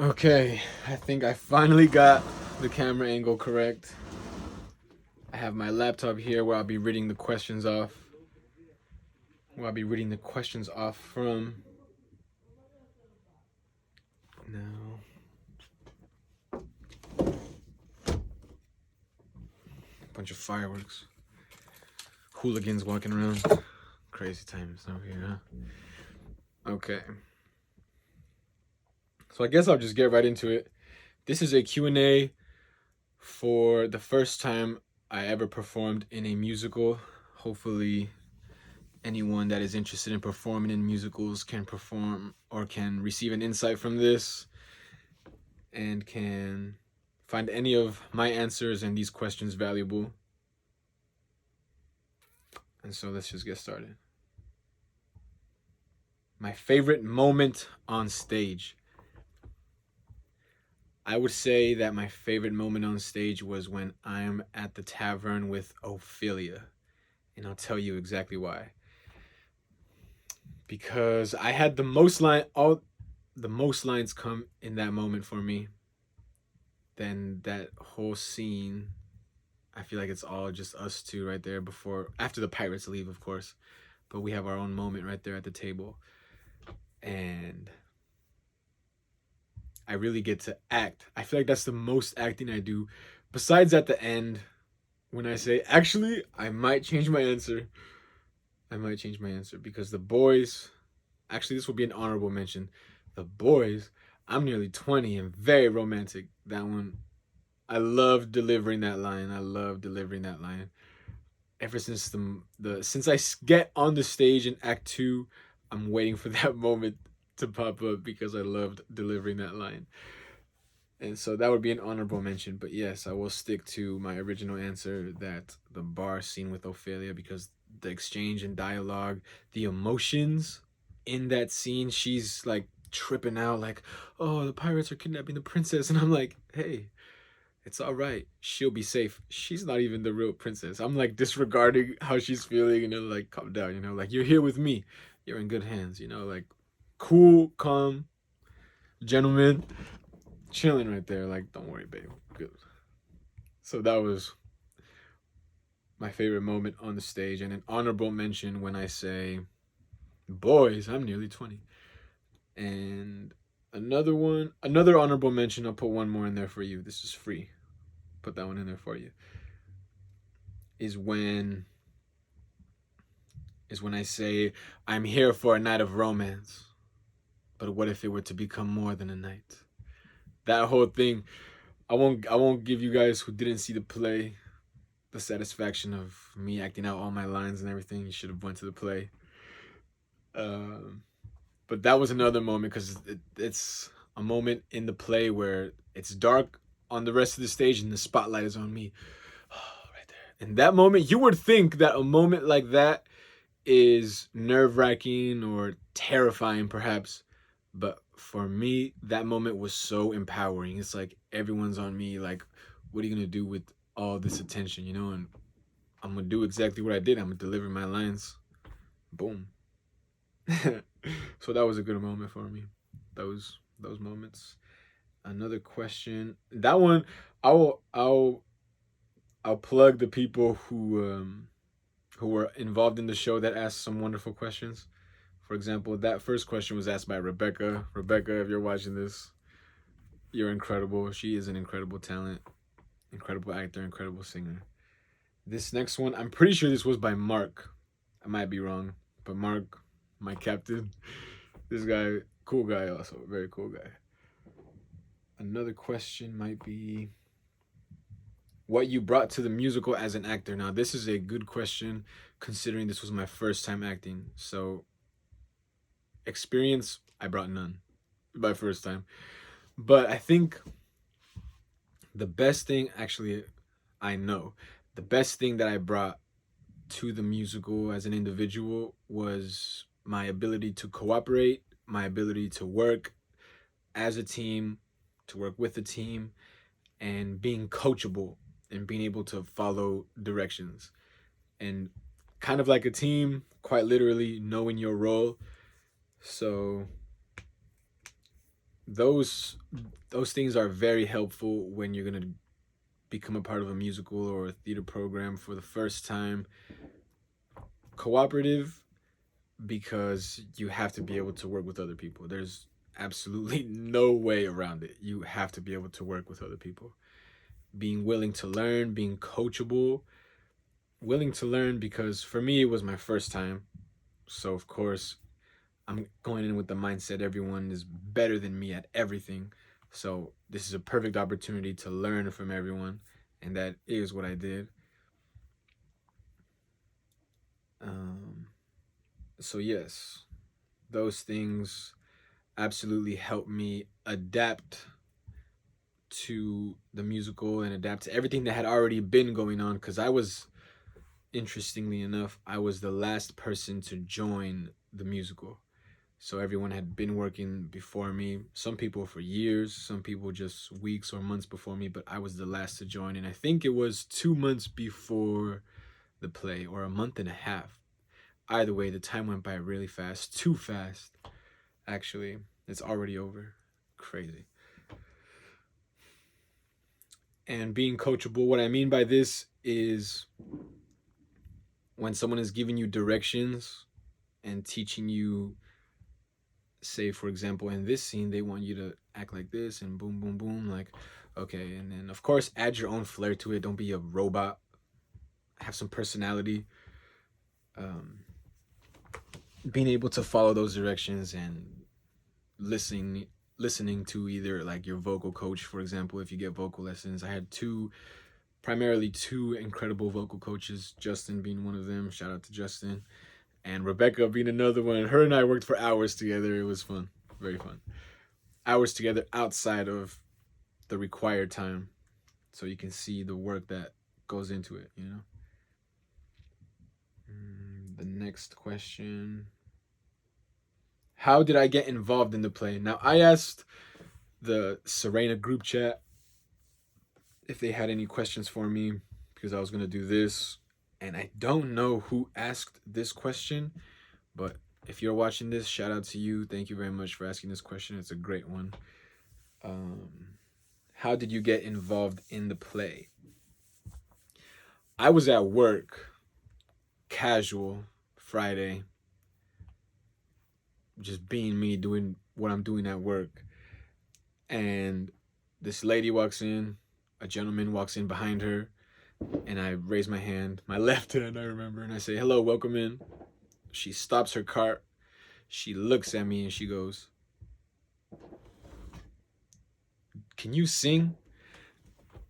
Okay, I think I finally got the camera angle correct. I have my laptop here where I'll be reading the questions off. From. Now. Bunch of fireworks. Hooligans walking around. Crazy times out here, huh? Okay. So I guess I'll just get right into it. This is a Q&A for the first time I ever performed in a musical. Hopefully anyone that is interested in performing in musicals can perform or can receive an insight from this and can find any of my answers and these questions valuable. And so let's just get started. My favorite moment on stage. I would say that my favorite moment on stage was when I'm at the tavern with Ophelia. And I'll tell you exactly why. Because I had the most lines come in that moment for me. Then that whole scene, I feel like it's all just us two right there after the pirates leave, of course. But we have our own moment right there at the table. And I really get to act. I feel like that's the most acting I do. Besides at the end, when I say, actually, I might change my answer. Because the boys, actually, this will be an honorable mention. The boys, I'm nearly 20 and very romantic. That one, I love delivering that line. Ever since since I get on the stage in Act 2, I'm waiting for that moment to pop up because I loved delivering that line. And so that would be an honorable mention. But yes, I will stick to my original answer, that the bar scene with Ophelia, because the exchange and dialogue, the emotions in that scene, she's like tripping out, like, oh, the pirates are kidnapping the princess. And I'm like, hey, it's all right. She'll be safe. She's not even the real princess. I'm like disregarding how she's feeling, like, calm down, like, you're here with me. You're in good hands, like, cool, calm, gentleman, chilling right there. Like, don't worry, babe. Good. So that was my favorite moment on the stage, and an honorable mention when I say, boys, I'm nearly 20. And another honorable mention, I'll put one more in there for you. This is free. Put that one in there for you. Is when I say, I'm here for a night of romance. But what if it were to become more than a night? That whole thing, I won't give you guys who didn't see the play the satisfaction of me acting out all my lines and everything. You should have went to the play. But that was another moment, because it's a moment in the play where it's dark on the rest of the stage and the spotlight is on me. Right there. In that moment, you would think that a moment like that is nerve-wracking or terrifying, perhaps. But for me, that moment was so empowering. It's like everyone's on me. Like, what are you going to do with all this attention, And I'm going to do exactly what I did. I'm going to deliver my lines. Boom. So that was a good moment for me. Those moments. Another question. That one, I'll plug the people who were involved in the show that asked some wonderful questions. For example, that first question was asked by Rebecca. Rebecca, if you're watching this, you're incredible. She is an incredible talent, incredible actor, incredible singer. This next one, I'm pretty sure this was by Mark. I might be wrong, but Mark, my captain, this guy, cool guy also, very cool guy. Another question might be, what you brought to the musical as an actor. Now, this is a good question considering this was my first time acting. So, experience, I brought none my first time. But I think the best thing, actually, I know, the best thing that I brought to the musical as an individual was my ability to cooperate, my ability to work as a team, to work with a team, and being coachable and being able to follow directions. And kind of like a team, quite literally knowing your role. So those those things are very helpful when you're gonna become a part of a musical or a theater program for the first time. Cooperative, because you have to be able to work with other people. There's absolutely no way around it. You have to be able to work with other people. Being willing to learn, being coachable, willing to learn, because for me it was my first time. So of course I'm going in with the mindset everyone is better than me at everything. So this is a perfect opportunity to learn from everyone, and that is what I did. Um, so yes, those things absolutely helped me adapt to the musical and adapt to everything that had already been going on, because I was, interestingly enough, I was the last person to join the musical. So everyone had been working before me. Some people for years, some people just weeks or months before me, but I was the last to join. And I think it was 2 months before the play, or a month and a half. Either way, the time went by really fast. Too fast, actually. It's already over. Crazy. And being coachable, what I mean by this is when someone is giving you directions and teaching you, say for example in this scene they want you to act like this and boom boom boom, like, okay, and then of course add your own flair to it. Don't be a robot. Have some personality. um, Being able to follow those directions and listening to either like your vocal coach, for example, if you get vocal lessons. I had primarily two incredible vocal coaches, Justin being one of them, shout out to Justin, and Rebecca being another one. Her and I worked for hours together. It was fun, very fun. Hours together outside of the required time, so you can see the work that goes into it, you know. The next question: how did I get involved in the play? Now, I asked the Sirena group chat if they had any questions for me, because I was going to do this, and I don't know who asked this question, but if you're watching this, shout out to you. Thank you very much for asking this question. It's a great one. Um, how did you get involved in the play? I was at work, casual, Friday, just being me, doing what I'm doing at work. And this lady walks in, a gentleman walks in behind her, and I raise my hand, my left hand, I remember, and I say, hello, welcome in. She stops her cart. She looks at me and she goes, can you sing?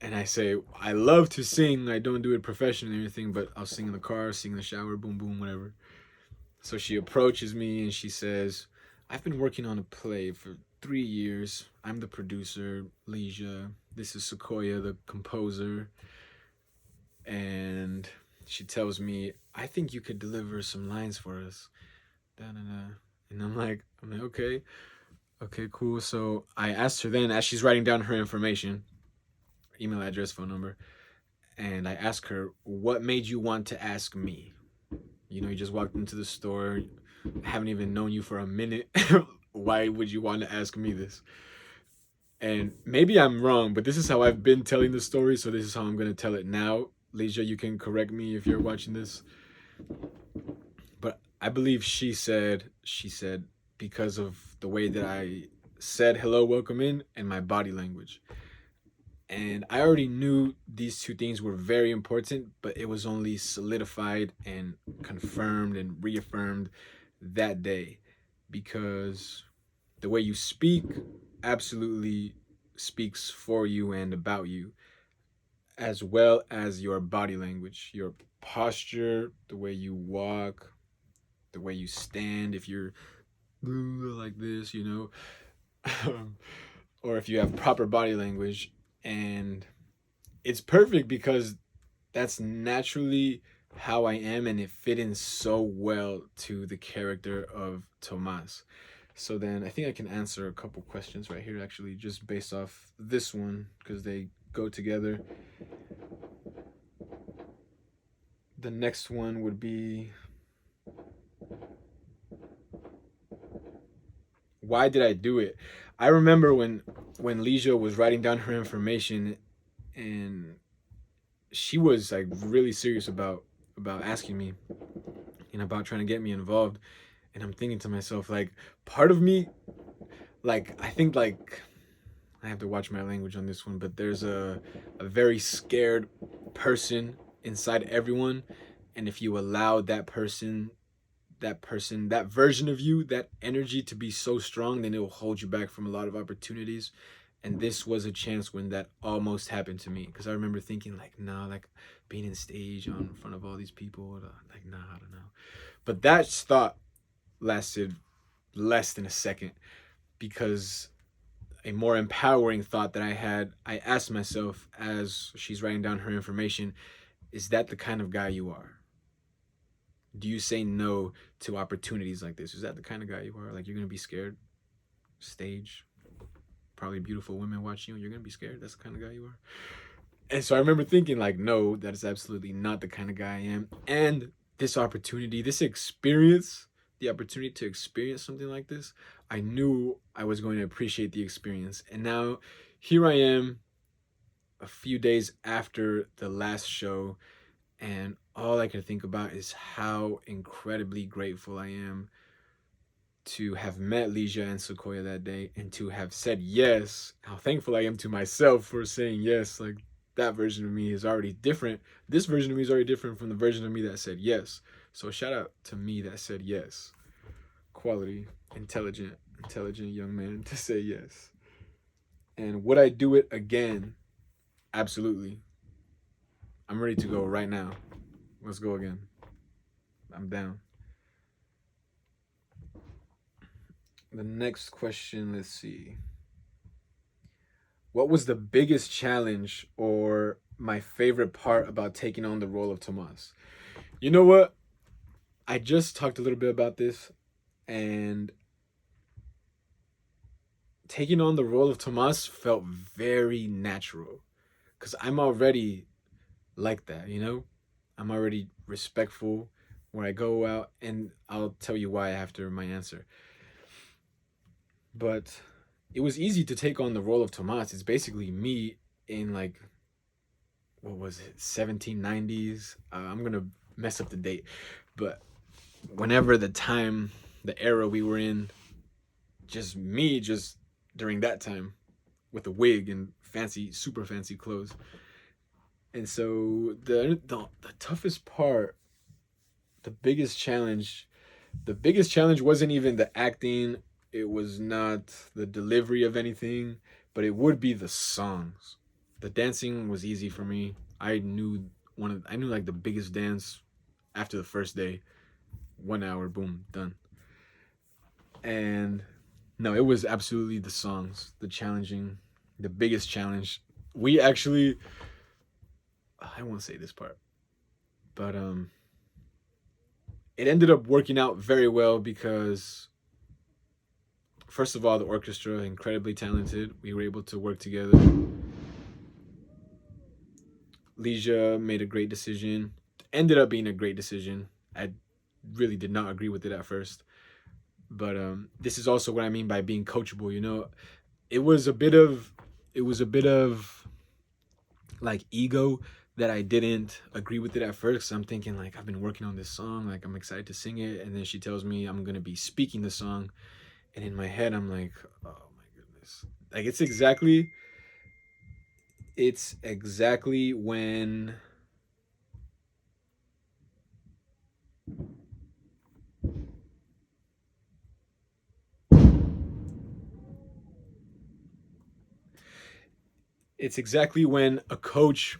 And I say, I love to sing. I don't do it professionally or anything, but I'll sing in the car, sing in the shower, boom, boom, whatever. So she approaches me and she says, I've been working on a play for 3 years. I'm the producer, Lygia. This is Sekouya, the composer. And she tells me, I think you could deliver some lines for us. Da, da, da. And I'm like, okay. Okay, cool. So I asked her then, as she's writing down her information, email address, phone number, and I asked her, what made you want to ask me? You know, you just walked into the store, I haven't even known you for a minute. Why would you want to ask me this? And maybe I'm wrong, but this is how I've been telling the story, so this is how I'm going to tell it now. Lygia, you can correct me if you're watching this. But I believe she said, because of the way that I said hello, welcome in, and my body language. And I already knew these two things were very important, but it was only solidified and confirmed and reaffirmed that day, because the way you speak absolutely speaks for you and about you, as well as your body language, your posture, the way you walk, the way you stand, if you're like this, you know, or if you have proper body language. And it's perfect because that's naturally how I am, and it fit in so well to the character of Tomás. So then I think I can answer a couple questions right here, actually, just based off this one, because they go together. The next one would be, why did I do it? I remember when Lygia was writing down her information, and she was like really serious about asking me and about trying to get me involved. And I'm thinking to myself, like, part of me, like, I think, like, I have to watch my language on this one, but there's a very scared person inside everyone. And if you allow that version of you, that energy to be so strong, then it will hold you back from a lot of opportunities. And this was a chance when that almost happened to me, because I remember thinking, like, nah, like being in stage on in front of all these people, like, nah, I don't know. But that thought lasted less than a second, because a more empowering thought that I had, I asked myself as she's writing down her information, is that the kind of guy you are? Do you say no to opportunities like this? Is that the kind of guy you are? Like, you're gonna be scared? Stage, probably beautiful women watching you, you're gonna be scared? That's the kind of guy you are? And so I remember thinking, like, no, that is absolutely not the kind of guy I am. And this opportunity, this experience, the opportunity to experience something like this, I knew I was going to appreciate the experience. And now here I am a few days after the last show, and all I can think about is how incredibly grateful I am to have met Lygia and Sekouya that day, and to have said yes. How thankful I am to myself for saying yes. Like, that version of me is already different. This version of me is already different from the version of me that said yes. So shout out to me that said yes. Quality, intelligent young man to say yes. And would I do it again? Absolutely. I'm ready to go right now. Let's go again. I'm down. The next question, let's see. What was the biggest challenge or my favorite part about taking on the role of Tomás? You know what? I just talked a little bit about this, and taking on the role of Tomás felt very natural, because I'm already like that, you know? I'm already respectful when I go out, and I'll tell you why after my answer. But it was easy to take on the role of Tomás. It's basically me in, like, what was it, 1790s? I'm gonna mess up the date, but whenever the era we were in, just me, just during that time, with a wig and super fancy clothes. And so the toughest part, the biggest challenge, wasn't even the acting. It was not the delivery of anything, but it would be the songs. The dancing was easy for me. I knew like the biggest dance after the first day. 1 hour, boom, done. And no, it was absolutely the songs, the biggest challenge. We actually, I won't say this part, but it ended up working out very well, because first of all, the orchestra, incredibly talented. We were able to work together. Lygia made a great decision. Ended up being a great decision. I really did not agree with it at first. But this is also what I mean by being coachable, you know? It was a bit of like ego that I didn't agree with it at first. So I'm thinking, like, I've been working on this song, like, I'm excited to sing it, and then she tells me I'm gonna be speaking the song, and in my head I'm like, oh my goodness. Like, it's exactly when a coach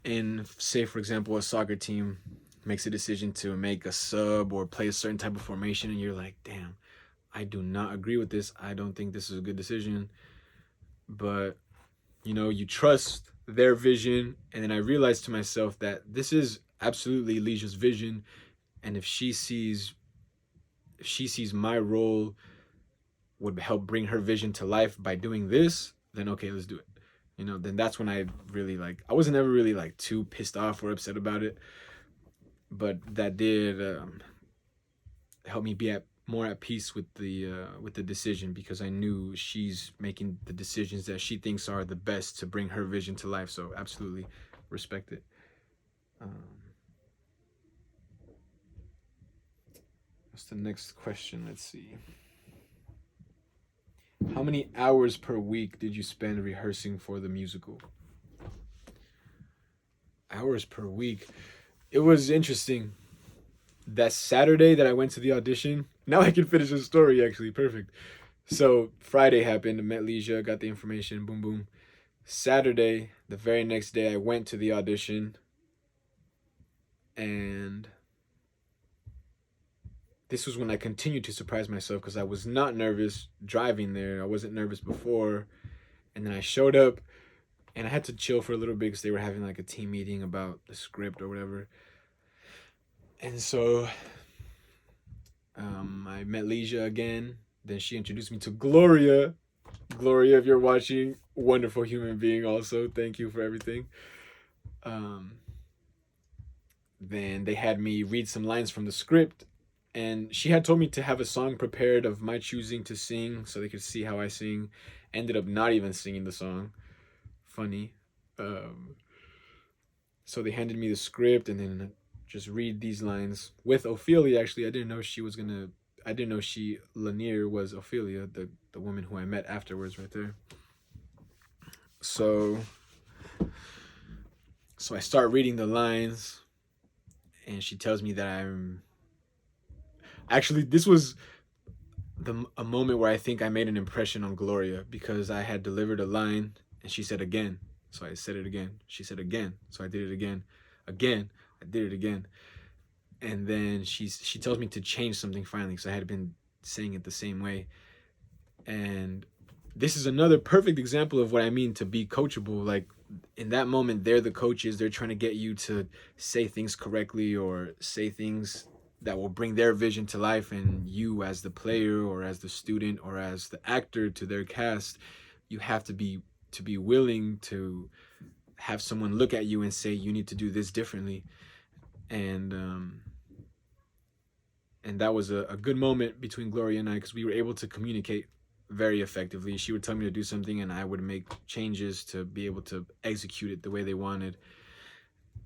in, say, for example, a soccer team makes a decision to make a sub or play a certain type of formation, and you're like, damn, I do not agree with this. I don't think this is a good decision. But, you know, you trust their vision. And then I realized to myself that this is absolutely Lygia's vision. And if she sees my role would help bring her vision to life by doing this, then okay, let's do it. You know, then that's when I really, like, I wasn't ever really, like, too pissed off or upset about it. But that did help me more at peace with the decision, because I knew she's making the decisions that she thinks are the best to bring her vision to life. So absolutely respect it. What's the next question? Let's see. How many hours per week did you spend rehearsing for the musical? Hours per week. It was interesting. That Saturday that I went to the audition, now I can finish the story actually. Perfect. So Friday happened, I met Lygia, got the information, boom, boom. Saturday, the very next day, I went to the audition, and this was when I continued to surprise myself because I was not nervous driving there. I wasn't nervous before. And then I showed up, and I had to chill for a little bit because they were having like a team meeting about the script or whatever. And so I met Lygia again. Then she introduced me to Gloria. Gloria, if you're watching, wonderful human being also. Thank you for everything. Then they had me read some lines from the script, and she had told me to have a song prepared of my choosing to sing so they could see how I sing. Ended up not even singing the song. Funny. So they handed me the script, and then just read these lines with Ophelia. Actually, I didn't know Lanier was Ophelia, the woman who I met afterwards right there. So I start reading the lines, and she tells me that I'm actually, this was a moment where I think I made an impression on Gloria, because I had delivered a line and she said again. So I said it again. She said again. So I did it again. Again, I did it again. And then she tells me to change something finally, because I had been saying it the same way. And this is another perfect example of what I mean to be coachable. Like, in that moment, they're the coaches. They're trying to get you to say things correctly or say things that will bring their vision to life. And you, as the player or as the student or as the actor to their cast, you have to be willing to have someone look at you and say, you need to do this differently. And that was a good moment between Gloria and I, because we were able to communicate very effectively. She would tell me to do something, and I would make changes to be able to execute it the way they wanted.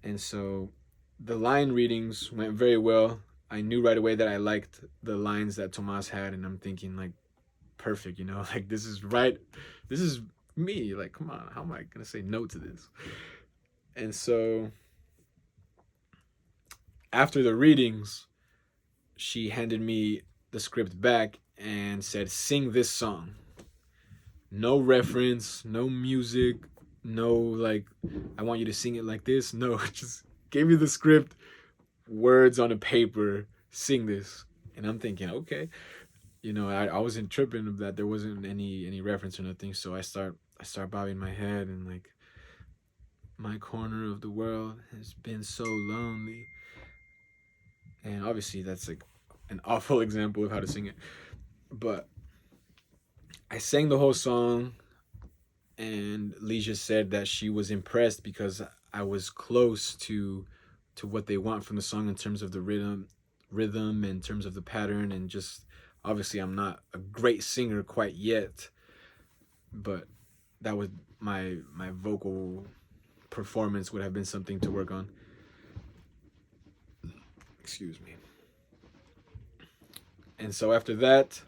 And so the line readings went very well. I knew right away that I liked the lines that Tomás had, and I'm thinking, like, perfect, like, this is right. This is me. Like, come on, how am I gonna say no to this? And so after the readings, she handed me the script back and said, sing this song. No reference, no music, no like, I want you to sing it like this. No, just gave me the script, words on a paper, sing this. And I'm thinking, okay. I wasn't tripping of that there wasn't any reference or nothing. So I start bobbing my head and like, my corner of the world has been so lonely. And obviously that's like an awful example of how to sing it. But I sang the whole song, and Lygia said that she was impressed because I was close to what they want from the song in terms of the rhythm, in terms of the pattern, and just obviously I'm not a great singer quite yet, but that was my vocal performance would have been something to work on. Excuse me. And so after that,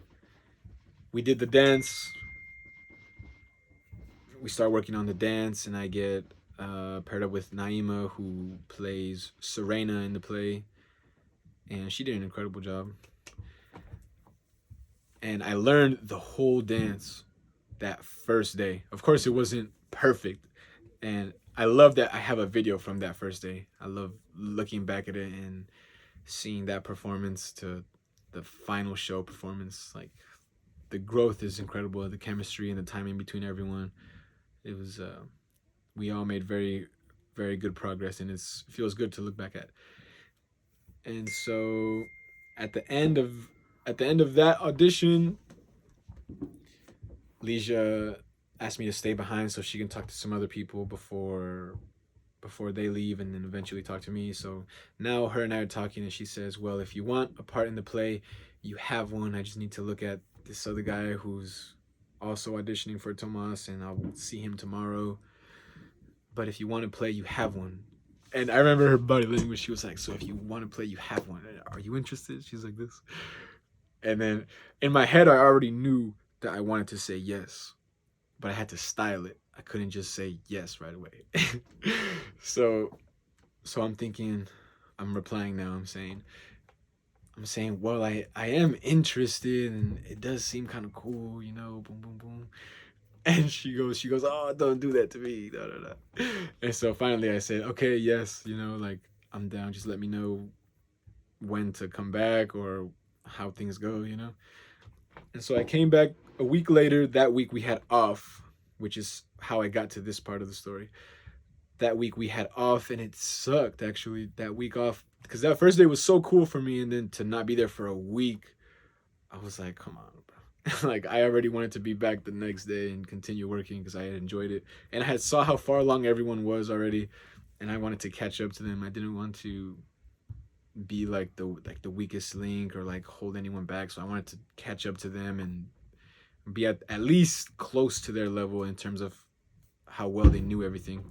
we did the dance. We start working on the dance, and I get paired up with Naima, who plays Sirena in the play, and she did an incredible job. And I learned the whole dance that first day. Of course, it wasn't perfect, and I love that I have a video from that first day. I love looking back at it and seeing that performance to the final show performance. Like, the growth is incredible, the chemistry and the timing between everyone. It was we all made very, very good progress, and it feels good to look back at. And so at the end of that audition, Lygia asked me to stay behind so she can talk to some other people before before they leave and then eventually talk to me. So now her and I are talking, and she says, well, if you want a part in the play, you have one. I just need to look at this other guy who's also auditioning for Tomás, and I'll see him tomorrow. But if you want to play, you have one. And I remember her body language. She was like, so if you want to play, you have one. Are you interested? She's like this. And then in my head, I already knew that I wanted to say yes, but I had to style it. I couldn't just say yes right away. so I'm thinking, I'm replying now. I'm saying, well, I am interested, and it does seem kind of cool, you know, boom, boom, boom. And she goes, oh, don't do that to me, da, da, da. And so finally I said, okay, yes, you know, like, I'm down. Just let me know when to come back or how things go, you know. And so I came back a week later. That week we had off, which is how I got to this part of the story. That week we had off, and it sucked, actually, that week off, because that first day was so cool for me, and then to not be there for a week, I was like, come on, bro. Like, I already wanted to be back the next day and continue working because I had enjoyed it, and I had saw how far along everyone was already, and I wanted to catch up to them. I didn't want to be like the weakest link or like hold anyone back, so I wanted to catch up to them and be at least close to their level in terms of how well they knew everything.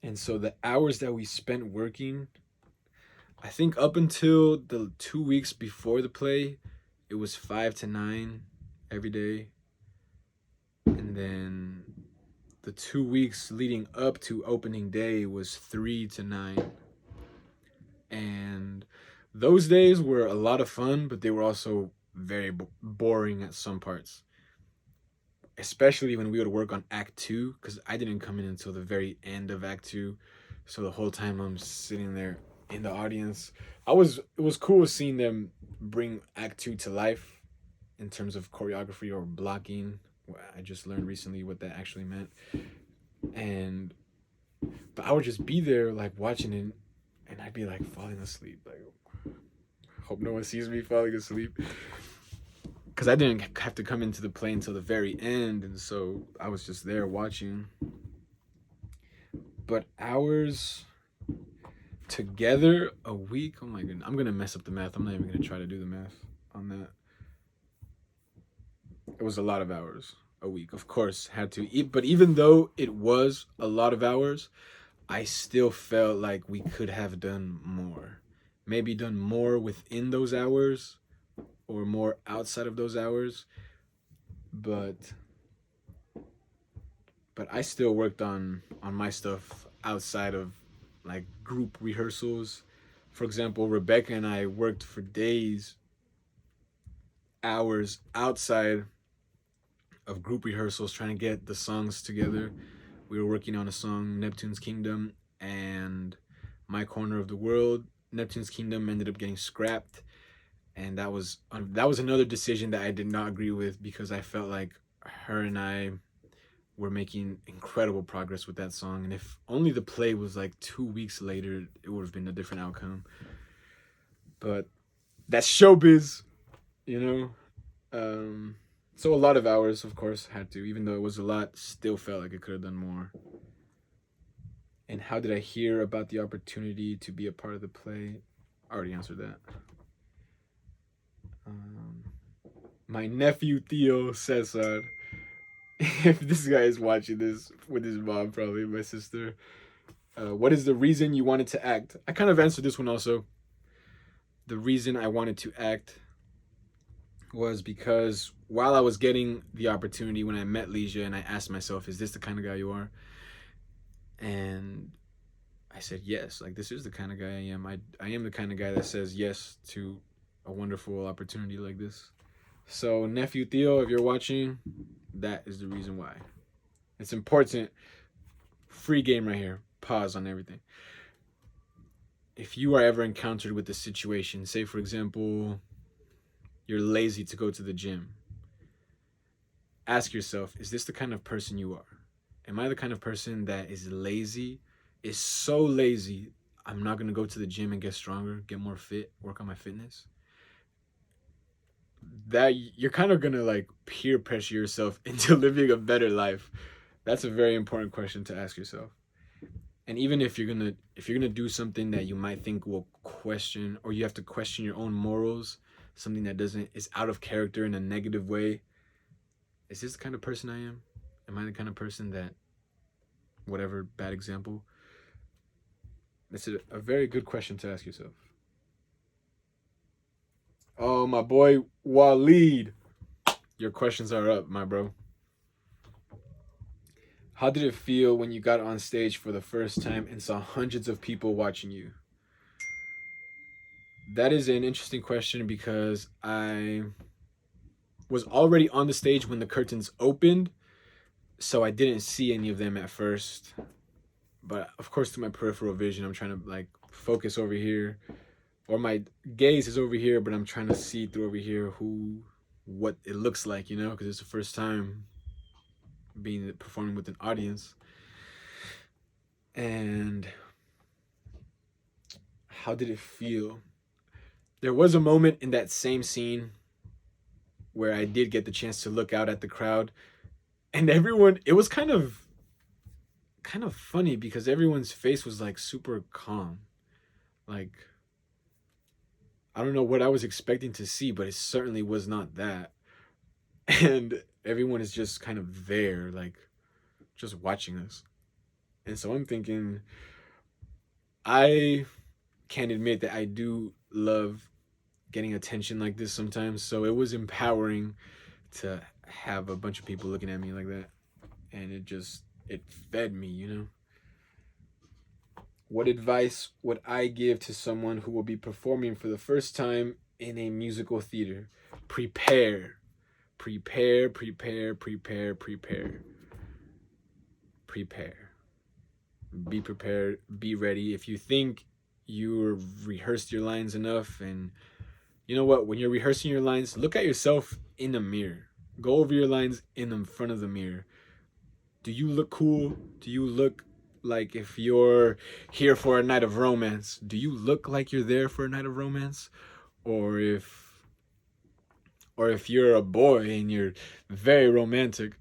And so the hours that we spent working, I think up until the 2 weeks before the play, it was 5 to 9 every day. And then the 2 weeks leading up to opening day was 3 to 9. And those days were a lot of fun, but they were also very boring at some parts. Especially when we would work on Act 2, because I didn't come in until the very end of Act 2. So the whole time I'm sitting there in the audience, it was cool seeing them bring Act 2 to life in terms of choreography or blocking. I just learned recently what that actually meant. But I would just be there like watching it, and I'd be like falling asleep. Like, hope no one sees me falling asleep. Because I didn't have to come into the play until the very end, and so I was just there watching. But hours together a week, oh my goodness, I'm gonna mess up the math. I'm not even gonna try to do the math on that. It was a lot of hours a week, of course, had to eat. But even though it was a lot of hours, I still felt like we could have done more. Maybe done more within those hours or more outside of those hours, but I still worked on my stuff outside of like group rehearsals. For example, Rebecca and I worked for days, hours outside of group rehearsals trying to get the songs together. We were working on a song, Neptune's Kingdom, and My Corner of the World. Neptune's Kingdom ended up getting scrapped, and that was another decision that I did not agree with, because I felt like her and I were making incredible progress with that song, and if only the play was like 2 weeks later, it would have been a different outcome. But that's showbiz, you know. So a lot of hours, of course, had to, even though it was a lot, still felt like I could have done more. And how did I hear about the opportunity to be a part of the play? I already answered that. My nephew Theo Cesar, if this guy is watching this with his mom, probably my sister, what is the reason you wanted to act? I kind of answered this one also. The reason I wanted to act was because while I was getting the opportunity, when I met Lygia and I asked myself, is this the kind of guy you are? And I said yes, like this is the kind of guy I am. I am the kind of guy that says yes to a wonderful opportunity like this. So nephew Theo, if you're watching, that is the reason why. It's important. Free game right here. Pause on everything. If you are ever encountered with this situation, say for example, you're lazy to go to the gym, ask yourself, is this the kind of person you are? Am I the kind of person that is lazy, is so lazy, I'm not going to go to the gym and get stronger, get more fit, work on my fitness? That you're kind of going to like peer pressure yourself into living a better life. That's a very important question to ask yourself. And even if you're gonna do something that you might think will question, or you have to question your own morals, something that doesn't is out of character in a negative way, is this the kind of person I am? Am I the kind of person that, whatever bad example? That's a very good question to ask yourself. Oh, my boy Waleed, your questions are up, my bro. How did it feel when you got on stage for the first time and saw hundreds of people watching you? That is an interesting question because I was already on the stage when the curtains opened, so I didn't see any of them at first. But of course, through my peripheral vision, I'm trying to like focus over here, or my gaze is over here, but I'm trying to see through over here what it looks like, you know, because it's the first time being performing with an audience. And how did it feel? There was a moment in that same scene where I did get the chance to look out at the crowd, and everyone, it was kind of funny because everyone's face was like super calm. Like, I don't know what I was expecting to see, but it certainly was not that. And everyone is just kind of there, like just watching us. And so I'm thinking, I can't admit that I do love getting attention like this sometimes. So it was empowering to have a bunch of people looking at me like that. And it fed me, you know? What advice would I give to someone who will be performing for the first time in a musical theater? Prepare. Prepare, prepare, prepare, prepare. Prepare. Be prepared, be ready. If you think you've rehearsed your lines enough, and you know what, when you're rehearsing your lines, look at yourself in the mirror. Go over your lines in the front of the mirror. Do you look cool? Do you look like if you're here for a night of romance? Do you look like you're there for a night of romance? Or if you're a boy and you're very romantic,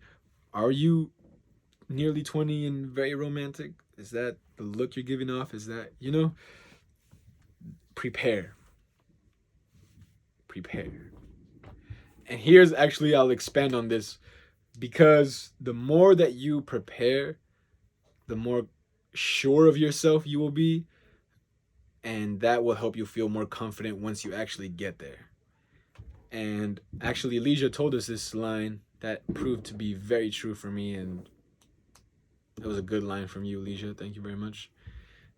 are you nearly 20 and very romantic? Is that the look you're giving off? Is that, you know? Prepare. Prepare. And here's actually, I'll expand on this, because the more that you prepare, the more sure of yourself you will be, and that will help you feel more confident once you actually get there. And actually, Lygia told us this line that proved to be very true for me, and it was a good line from you, Lygia. Thank you very much.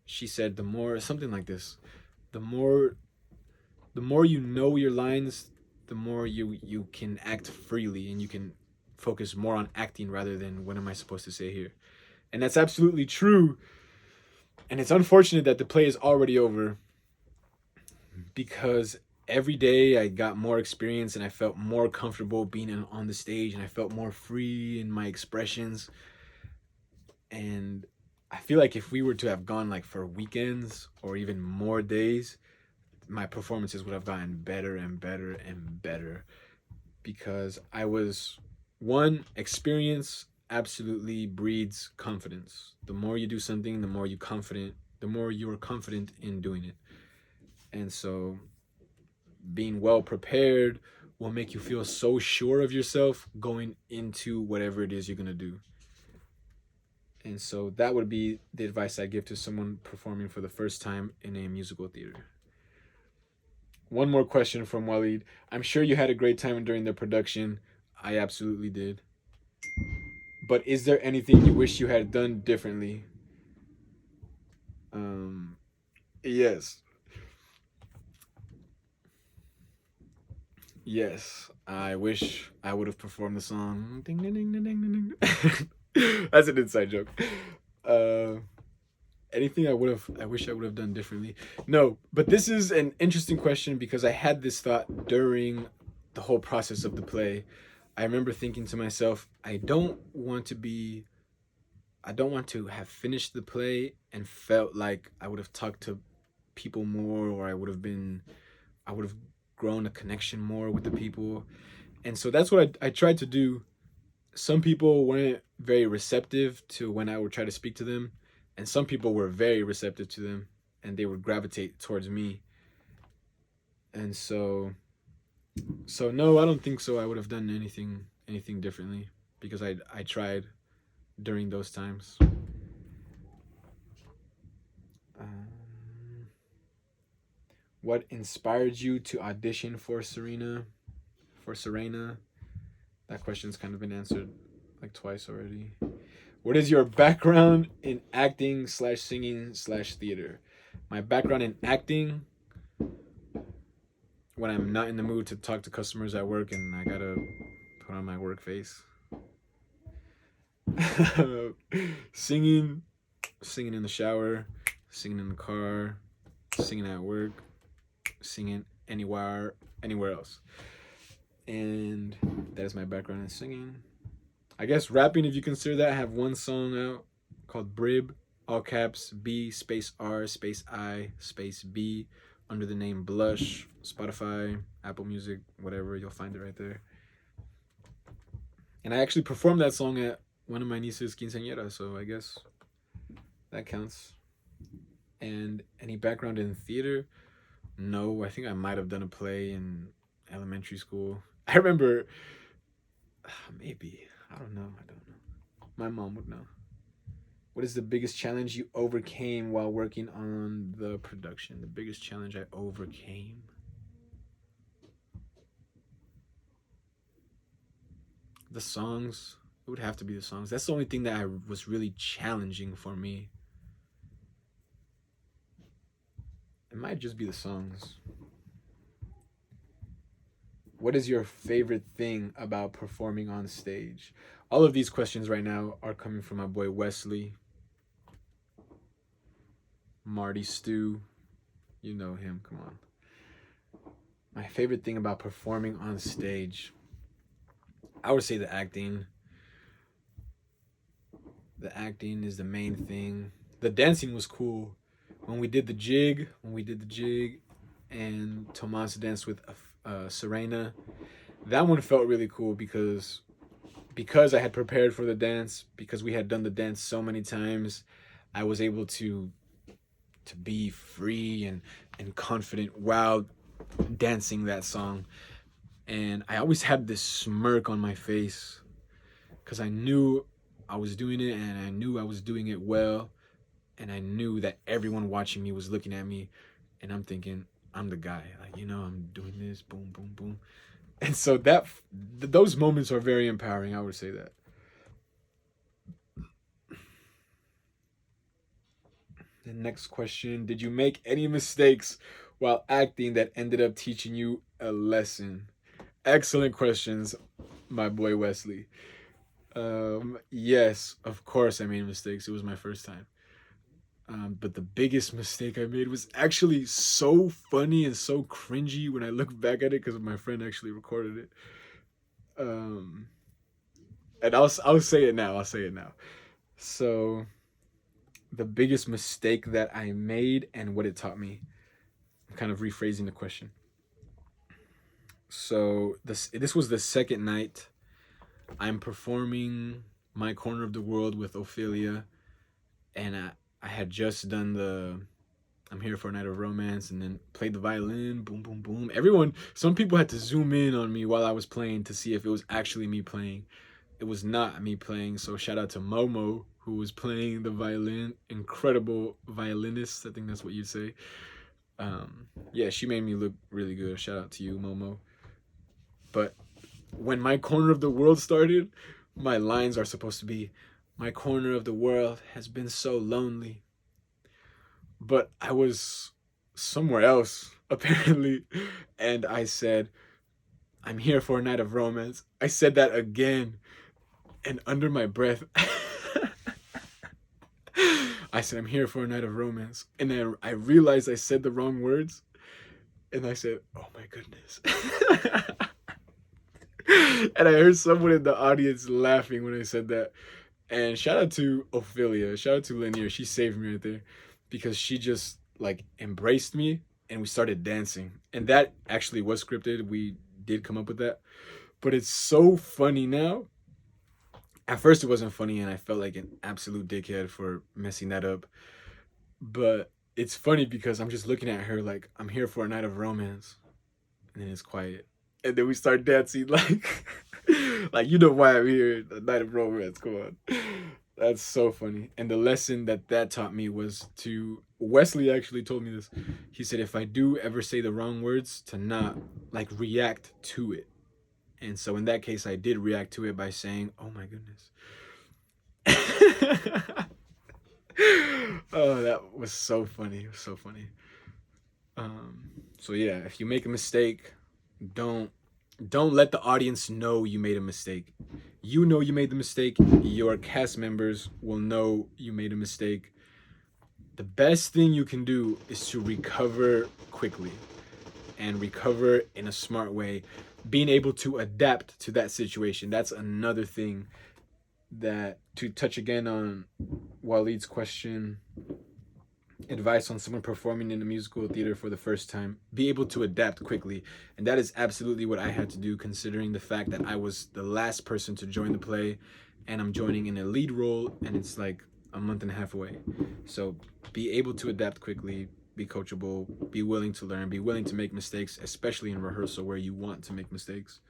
She said, the more, something like this, the more you know your lines, the more you can act freely, and you can focus more on acting rather than what am I supposed to say here. And that's absolutely true. And it's unfortunate that the play is already over, because every day I got more experience and I felt more comfortable being on the stage, and I felt more free in my expressions. And I feel like if we were to have gone like for weekends or even more days, my performances would have gotten better and better and better, because I was, one, experience absolutely breeds confidence. The more you do something, the more you're confident in doing it. And so being well prepared will make you feel so sure of yourself going into whatever it is you're going to do. And so that would be the advice I give to someone performing for the first time in a musical theater. One more question from Waleed. I'm sure you had a great time during the production. I absolutely did. But is there anything you wish you had done differently? Yes. Yes. I wish I would have performed the song. Ding, ding, ding, ding, ding, ding. That's an inside joke. Anything I wish I would have done differently. No, but this is an interesting question because I had this thought during the whole process of the play. I remember thinking to myself, I don't want to have finished the play and felt like I would have talked to people more, or I would have grown a connection more with the people. And so that's what I tried to do. some people weren't very receptive to when I would try to speak to them, and some people were very receptive to them, and they would gravitate towards me. And so no, I don't think so. I would have done anything differently because I tried during those times. Um, what inspired you to audition for Serena? For Sirena? That question's kind of been answered like twice already. What is your background in acting slash singing slash theater? My background in acting, when I'm not in the mood to talk to customers at work and I gotta put on my work face. Singing, singing in the shower, singing in the car, singing at work, singing anywhere else. And that is my background in singing. I guess rapping, if you consider that. I have one song out called Brib, all caps, B space R space I space B, under the name Blush, Spotify, Apple Music, whatever, you'll find it right there. And I actually performed that song at one of my niece's quinceañeras, so I guess that counts. And any background in theater? No, I think I might have done a play in elementary school. I remember, maybe, I don't know. My mom would know. What is the biggest challenge you overcame while working on the production? The biggest challenge I overcame. The songs. It would have to be the songs. That's the only thing that was really challenging for me. It might just be the songs. What is your favorite thing about performing on stage? All of these questions right now are coming from my boy Wesley. Marty Stew. You know him, come on. My favorite thing about performing on stage, I would say the acting. The acting is the main thing. The dancing was cool. When we did the jig, and Tomás danced with Sirena, that one felt really cool because I had prepared for the dance, because we had done the dance so many times, I was able to be free and confident while dancing that song. And I always had this smirk on my face because I knew I was doing it, and I knew I was doing it well, and I knew that everyone watching me was looking at me, and I'm thinking, I'm the guy, like, I'm doing this, boom, boom, boom. And so those moments are very empowering, I would say that. The next question, did you make any mistakes while acting that ended up teaching you a lesson? Excellent questions, my boy Wesley. Yes, of course I made mistakes. It was my first time. But the biggest mistake I made was actually so funny and so cringy when I look back at it, because my friend actually recorded it. And I'll say it now. So the biggest mistake that I made and what it taught me. I'm kind of rephrasing the question. So this was the second night. I'm performing My Corner of the World with Ophelia, and I had just done the I'm Here for a Night of Romance, and then played the violin, boom, boom, boom. Some people had to zoom in on me while I was playing to see if it was actually me playing. It was not me playing, so shout out to Momo, who was playing the violin. Incredible violinist, I think that's what you'd say. Yeah, she made me look really good. Shout out to you, Momo. But when My Corner of the World started, my lines are supposed to be, my corner of the world has been so lonely. But I was somewhere else, apparently, and I said, I'm here for a night of romance. I said that again, and under my breath, I said, I'm here for a night of romance. And then I realized I said the wrong words, and I said, oh my goodness. And I heard someone in the audience laughing when I said that. And shout out to Ophelia, shout out to Lygia. She saved me right there, because she just like embraced me and we started dancing. And that actually was scripted. We did come up with that. But it's so funny now At first it wasn't funny, and I felt like an absolute dickhead for messing that up. But it's funny because I'm just looking at her like I'm here for a night of romance, and then it's quiet, and then we start dancing like, like you know why I'm here, a night of romance. Come on, that's so funny. And the lesson that that taught me was to Wesley actually told me this. He said if I do ever say the wrong words, to not like react to it. And so in that case, I did react to it by saying, "Oh my goodness." Oh, that was so funny. It was so funny. So yeah, if you make a mistake, don't don't let the audience know you made a mistake. You know you made the mistake. Your cast members will know you made a mistake. The best thing you can do is to recover quickly and recover in a smart way. Being able to adapt to that situation. That's another thing that, to touch again on Waleed's question, advice on someone performing in a musical theater for the first time, be able to adapt quickly. And that is absolutely what I had to do, considering the fact that I was the last person to join the play and I'm joining in a lead role and it's like a month and a half away. So be able to adapt quickly, be coachable, be willing to learn, be willing to make mistakes, especially in rehearsal where you want to make mistakes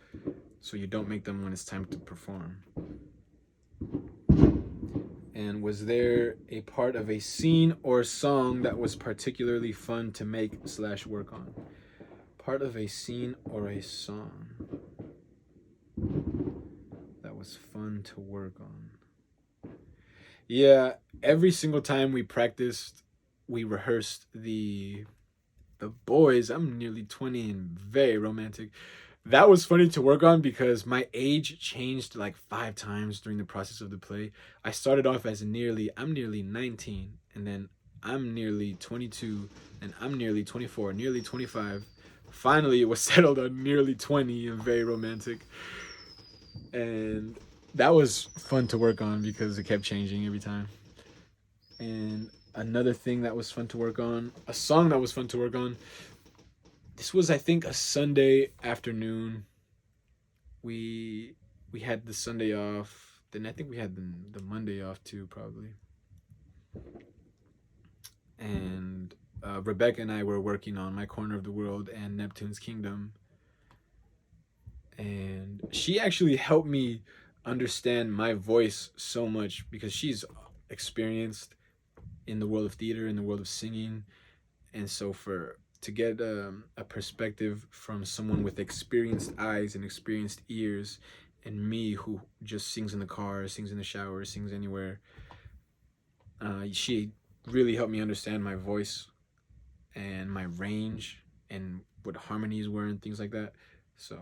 so you don't make them when it's time to perform. And was there a part of a scene or song that was particularly fun to make / work on? Part of a scene or a song that was fun to work on. Yeah, every single time we practiced, we rehearsed the boys. I'm nearly 20 and very romantic. That was funny to work on because my age changed like 5 times during the process of the play. I started off as I'm nearly 19, and then I'm nearly 22, and I'm nearly 24, nearly 25. Finally, it was settled on nearly 20 and very romantic. And that was fun to work on because it kept changing every time. And another thing that was fun to work on, a song that was fun to work on, this was, I think, a Sunday afternoon. We we had the Sunday off. Then I think we had the Monday off too, probably. And Rebecca and I were working on My Corner of the World and Neptune's Kingdom. And she actually helped me understand my voice so much because she's experienced in the world of theater, in the world of singing. And so for to get a perspective from someone with experienced eyes and experienced ears, and me who just sings in the car, sings in the shower, sings anywhere, she really helped me understand my voice and my range and what harmonies were and things like that. So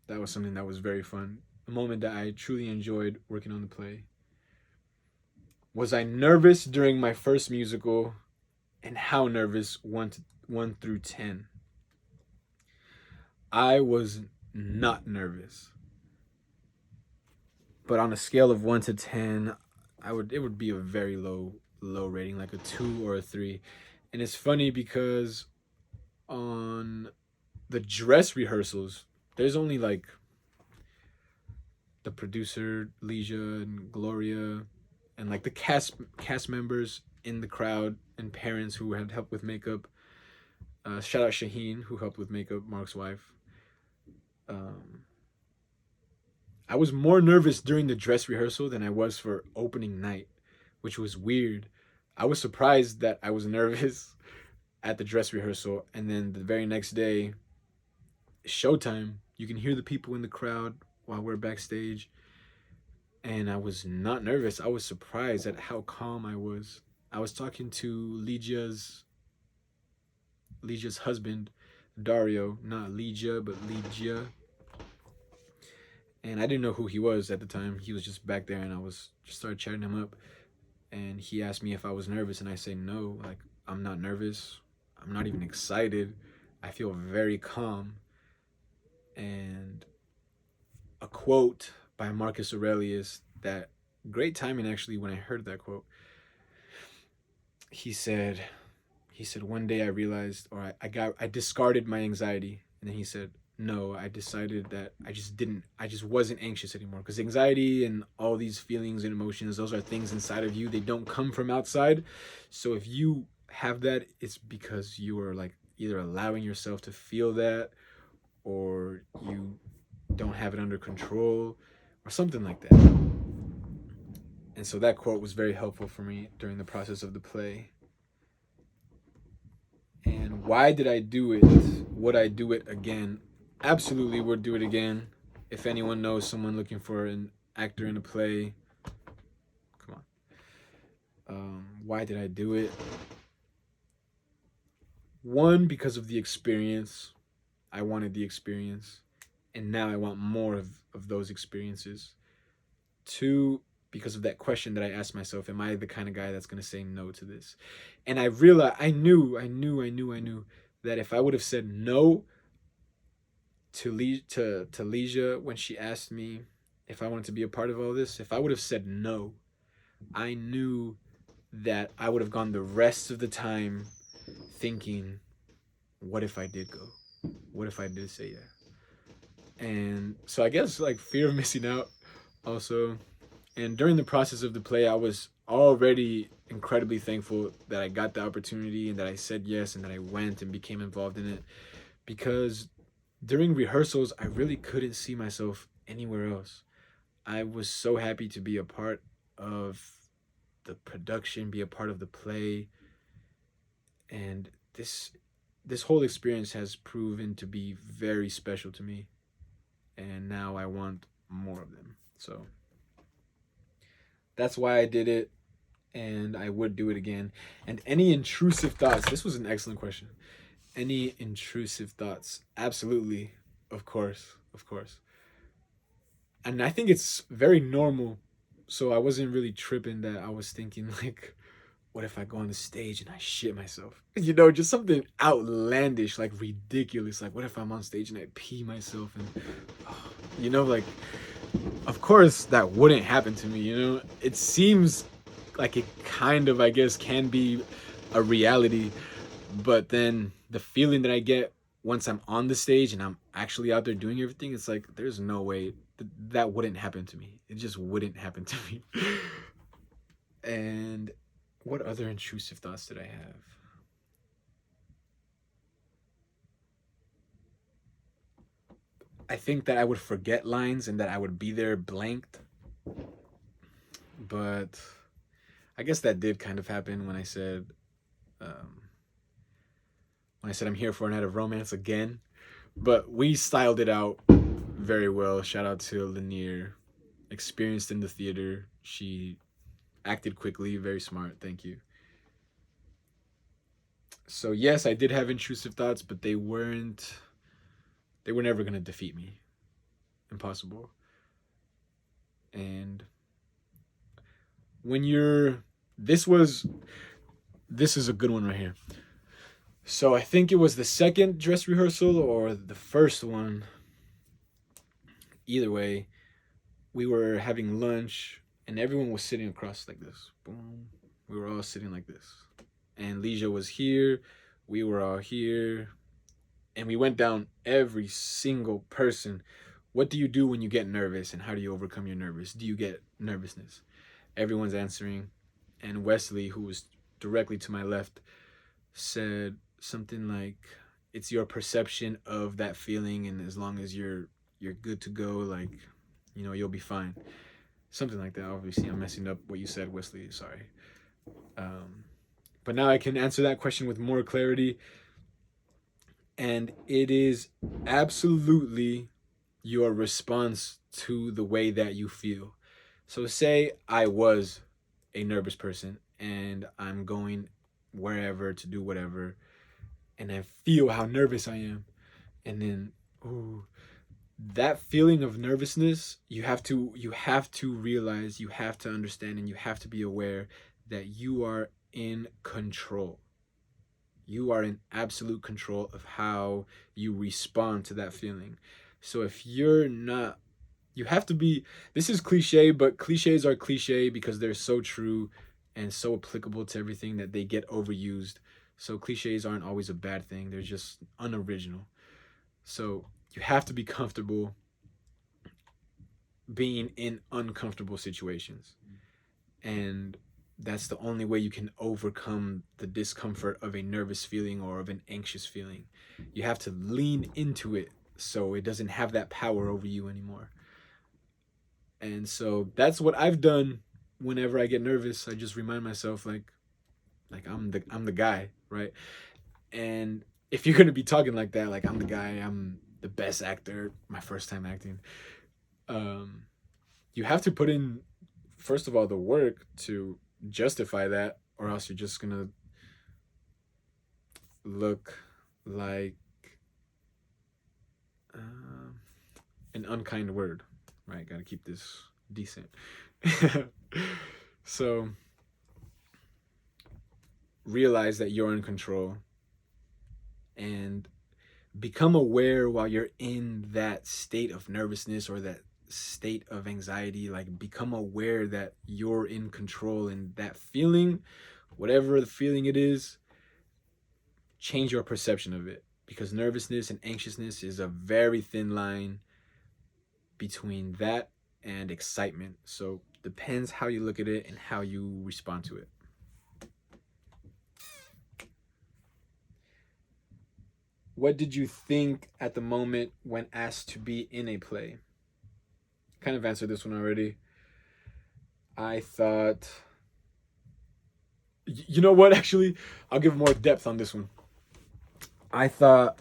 that was something that was very fun, a moment that I truly enjoyed working on the play. Was I nervous during my first musical, and how nervous? 1 through 10. I was not nervous, but on a scale of 1 to 10, it would be a very low rating, like a 2 or a 3. And it's funny because on the dress rehearsals, there's only like the producer Lygia and Gloria, and like the cast members in the crowd and parents who had helped with makeup. Shout out Shaheen who helped with makeup, Mark's wife. Um, I was more nervous during the dress rehearsal than I was for opening night, which was weird. I was surprised that I was nervous at the dress rehearsal, and then the very next day, showtime, you can hear the people in the crowd while we're backstage, and I was not nervous. I was surprised at how calm I was. I was talking to Lygia's husband, Dario, not Lygia, but Lygia. And I didn't know who he was at the time. He was just back there, and I was just started chatting him up. And he asked me if I was nervous, and I say no. Like, I'm not nervous. I'm not even excited. I feel very calm. And a quote by Marcus Aurelius that great timing actually when I heard that quote. He said one day I realized, or I discarded my anxiety, and then he said, no, I decided that I just wasn't anxious anymore, because anxiety and all these feelings and emotions, those are things inside of you. They don't come from outside. So if you have that, it's because you are like either allowing yourself to feel that, or you don't have it under control, or something like that. And so that quote was very helpful for me during the process of the play. And why did I do it? Would I do it again? Absolutely would do it again. If anyone knows someone looking for an actor in a play, come on. Why did I do it? One, because of the experience. I wanted the experience, and now I want more of those experiences. Two, because of that question that I asked myself, am I the kind of guy that's going to say no to this? And I realized, I knew that if I would have said no to Lygia when she asked me if I wanted to be a part of all this, if I would have said no, I knew that I would have gone the rest of the time thinking, what if I did go? What if I did say yeah? And so I guess like fear of missing out also. And during the process of the play, I was already incredibly thankful that I got the opportunity and that I said yes and that I went and became involved in it, because during rehearsals, I really couldn't see myself anywhere else. I was so happy to be a part of the production, be a part of the play, and this whole experience has proven to be very special to me, and now I want more of them. So that's why I did it, and I would do it again. And any intrusive thoughts? This was an excellent question. Any intrusive thoughts? Absolutely, of course, of course. And I think it's very normal. So I wasn't really tripping that I was thinking like, what if I go on the stage and I shit myself? You know, just something outlandish, like ridiculous. Like, what if I'm on stage and I pee myself? And, oh, you know, like, of course that wouldn't happen to me, you know? It seems like it kind of, I guess, can be a reality. But then the feeling that I get once I'm on the stage and I'm actually out there doing everything, it's like, there's no way that wouldn't happen to me. It just wouldn't happen to me. And what other intrusive thoughts did I have? I think that I would forget lines and that I would be there blanked. But I guess that did kind of happen um, when I said I'm here for a night of romance again. But we styled it out very well. Shout out to Lanier, experienced in the theater. She acted quickly, very smart. Thank you. So yes, I did have intrusive thoughts, but they weren't. They were never gonna defeat me. Impossible. And when you're, this was, this is a good one right here. So I think it was the second dress rehearsal or the first one. Either way, we were having lunch and everyone was sitting across like this. Boom. We were all sitting like this. And Lygia was here. We were all here. And we went down every single person. What do you do when you get nervous, and how do you overcome your nervous? Do you get nervousness? Everyone's answering. And Wesley, who was directly to my left, said something like, it's your perception of that feeling, and as long as you're good to go, like, you know, you'll be fine. Something like that. Obviously, I'm messing up what you said, Wesley. Sorry. But now I can answer that question with more clarity. And it is absolutely your response to the way that you feel. So say I was a nervous person and I'm going wherever to do whatever, and I feel how nervous I am, and then, ooh, that feeling of nervousness, you have to realize, you have to understand, and you have to be aware that you are in control. You are in absolute control of how you respond to that feeling. So if you're not, you have to be, this is cliche, but cliches are cliche because they're so true and so applicable to everything that they get overused. So cliches aren't always a bad thing, they're just unoriginal. So you have to be comfortable being in uncomfortable situations. And that's the only way you can overcome the discomfort of a nervous feeling or of an anxious feeling. You have to lean into it so it doesn't have that power over you anymore. And so that's what I've done whenever I get nervous. I just remind myself like I'm the guy, right? And if you're gonna be talking like that, like I'm the guy, I'm the best actor, my first time acting, um, you have to put in first of all the work to justify that, or else you're just gonna look like uh, an unkind word, right? Got to keep this decent. So realize that you're in control and become aware while you're in that state of nervousness or that state of anxiety. Like, become aware that you're in control, and that feeling, whatever the feeling it is, change your perception of it, because nervousness and anxiousness is a very thin line between that and excitement. So depends how you look at it and how you respond to it. What did you think at the moment when asked to be in a play? Kind of answered this one already. I thought, you know what, actually, I'll give more depth on this one. I thought,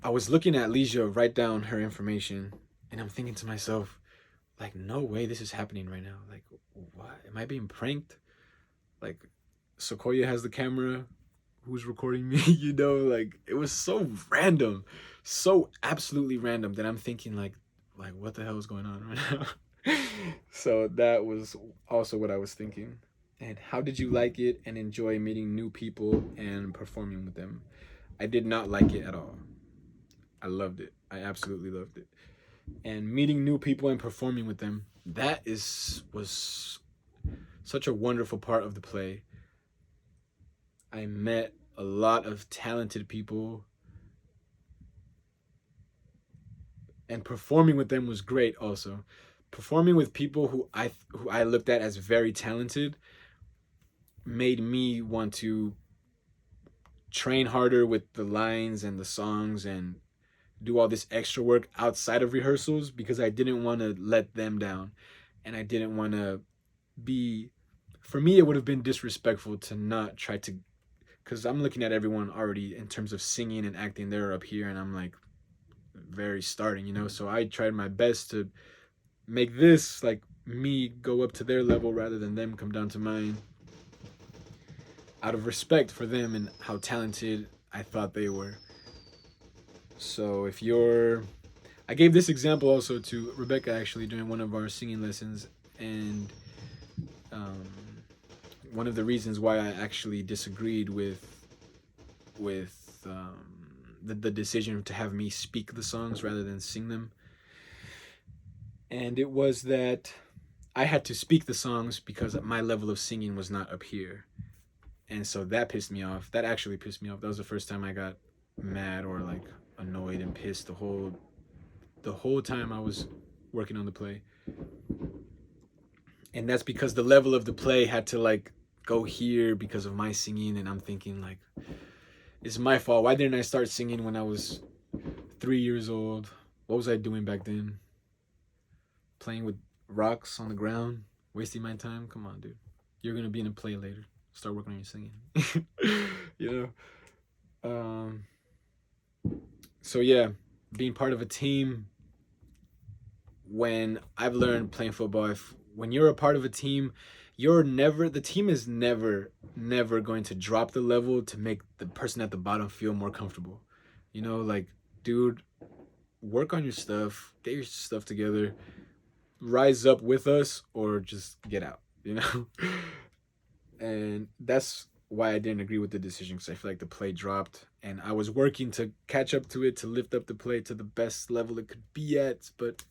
I was looking at Lygia write down her information, and I'm thinking to myself, like, no way this is happening right now. Like, what? Am I being pranked? Like, Sekouya has the camera. Who's recording me? Like, it was so random, so absolutely random that I'm thinking like what the hell is going on right now? So that was also what I was thinking. And how did you like it and enjoy meeting new people and performing with them? I did not like it at all. I loved it. I absolutely loved it. And meeting new people and performing with them, was such a wonderful part of the play. I met a lot of talented people, and performing with them was great also. Performing with people who I looked at as very talented made me want to train harder with the lines and the songs and do all this extra work outside of rehearsals, because I didn't want to let them down, and I didn't want to be, for me it would have been disrespectful to not try to, because I'm looking at everyone already in terms of singing and acting, they're up here and I'm like very starting. So I tried my best to make this like me go up to their level rather than them come down to mine, out of respect for them and how talented I thought they were. So if you're, I gave this example also to Rebecca actually during one of our singing lessons, and um, one of the reasons why I actually disagreed with the decision to have me speak the songs rather than sing them, and it was that I had to speak the songs because my level of singing was not up here, and so that pissed me off. That actually pissed me off. That was the first time I got mad or like annoyed and pissed the whole time I was working on the play. And that's because the level of the play had to like go here because of my singing, and I'm thinking like, it's my fault. Why didn't I start singing when I was 3 years old? What was I doing back then? Playing with rocks on the ground, wasting my time? Come on, dude. You're gonna be in a play later. Start working on your singing. you know. So yeah, being part of a team. When I've learned playing football, when you're a part of a team, the team is never going to drop the level to make the person at the bottom feel more comfortable. Like, dude, work on your stuff, get your stuff together, rise up with us, or just get out. And that's why I didn't agree with the decision, because I feel like the play dropped and I was working to catch up to it, to lift up the play to the best level it could be at, but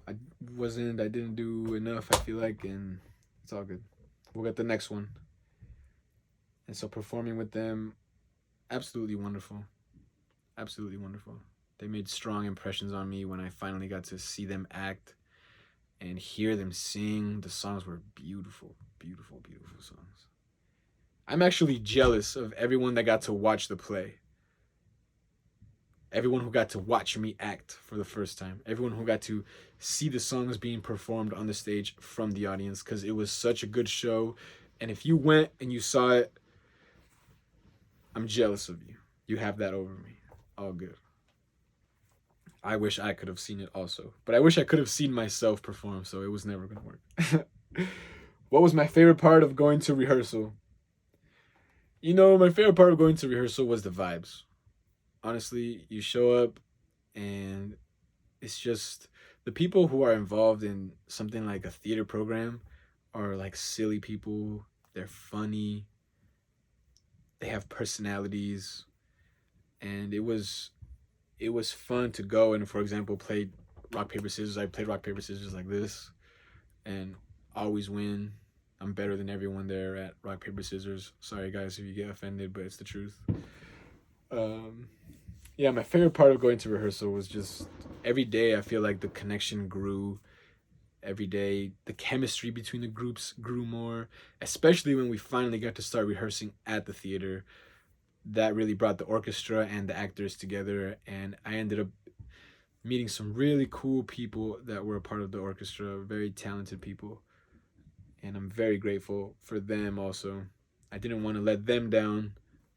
I didn't do enough, I feel like, and it's all good. We'll get the next one. And so performing with them, absolutely wonderful. Absolutely wonderful. They made strong impressions on me when I finally got to see them act and hear them sing. The songs were beautiful, beautiful, beautiful songs. I'm actually jealous of everyone that got to watch the play. Everyone who got to watch me act for the first time. Everyone who got to see the songs being performed on the stage from the audience, because it was such a good show. And if you went and you saw it, I'm jealous of you. You have that over me. All good. I wish I could have seen it also. But I wish I could have seen myself perform, so it was never going to work. What was my favorite part of going to rehearsal? You know, my favorite part of going to rehearsal was the vibes. Honestly, you show up and it's just the people who are involved in something like a theater program are like silly people. They're funny. They have personalities. And it was fun to go and, for example, play rock paper scissors. I played rock paper scissors like this and always win. I'm better than everyone there at rock paper scissors. Sorry guys if you get offended, but it's the truth. Yeah, my favorite part of going to rehearsal was just every day I feel like the connection grew. Every day the chemistry between the groups grew more, especially when we finally got to start rehearsing at the theater. That really brought the orchestra and the actors together, and I ended up meeting some really cool people that were a part of the orchestra, very talented people, and I'm very grateful for them also. I didn't want to let them down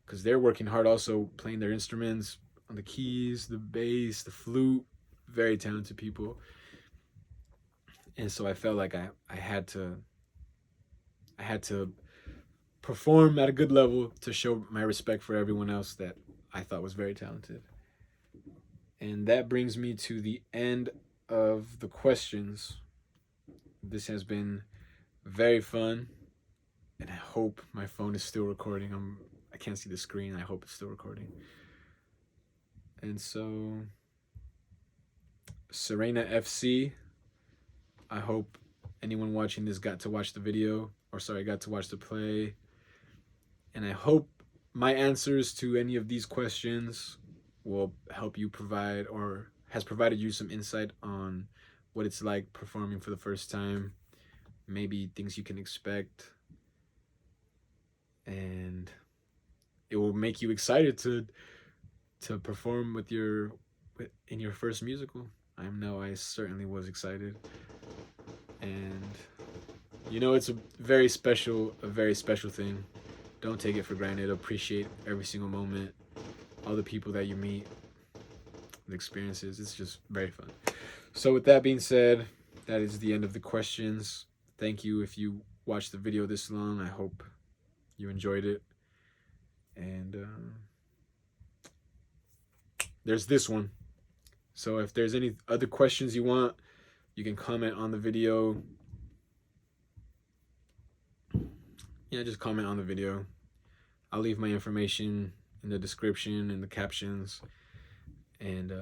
because they're working hard also, playing their instruments on the keys, the bass, the flute, very talented people. And so I felt like I had to perform at a good level to show my respect for everyone else that I thought was very talented. And that brings me to the end of the questions. This has been very fun, and I hope my phone is still recording. I can't see the screen. I hope it's still recording. And so, Sirena FC, I hope anyone watching this got to watch the video, got to watch the play. And I hope my answers to any of these questions will help you provide or has provided you some insight on what it's like performing for the first time, maybe things you can expect, and it will make you excited to perform in your first musical. I certainly was excited, and it's a very special thing. Don't take it for granted. Appreciate every single moment, all the people that you meet, the experiences. It's just very fun. So with that being said, that is the end of the questions. Thank you if you watched the video this long. I hope you enjoyed it. And there's this one. So if there's any other questions you want, you can comment on the video. Yeah, just comment on the video. I'll leave my information in the description and the captions. And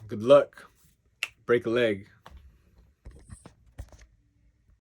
good luck. Break a leg.